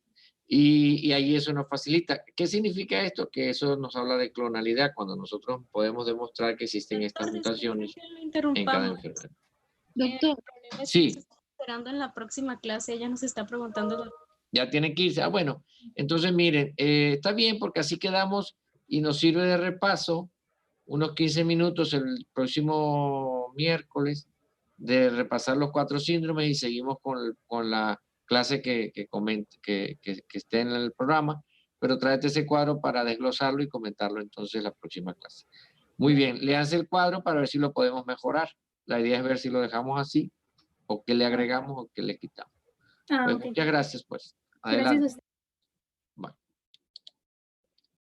Y ahí eso nos facilita. ¿Qué significa esto? Que eso nos habla de clonalidad, cuando nosotros podemos demostrar que existen estas mutaciones en cada enfermedad. Doctor. Sí. Esperando en la próxima clase, ella nos está preguntando. Ya tiene que irse. Ah, bueno. Entonces, miren, está bien porque así quedamos y nos sirve de repaso unos 15 minutos el próximo miércoles de repasar los 4 síndromes y seguimos con la clase que esté en el programa, pero tráete ese cuadro para desglosarlo y comentarlo entonces la próxima clase. Muy bien, le hace el cuadro para ver si lo podemos mejorar. La idea es ver si lo dejamos así, o qué le agregamos o qué le quitamos. Pues, Okay. muchas gracias, pues. Adelante. Gracias a usted.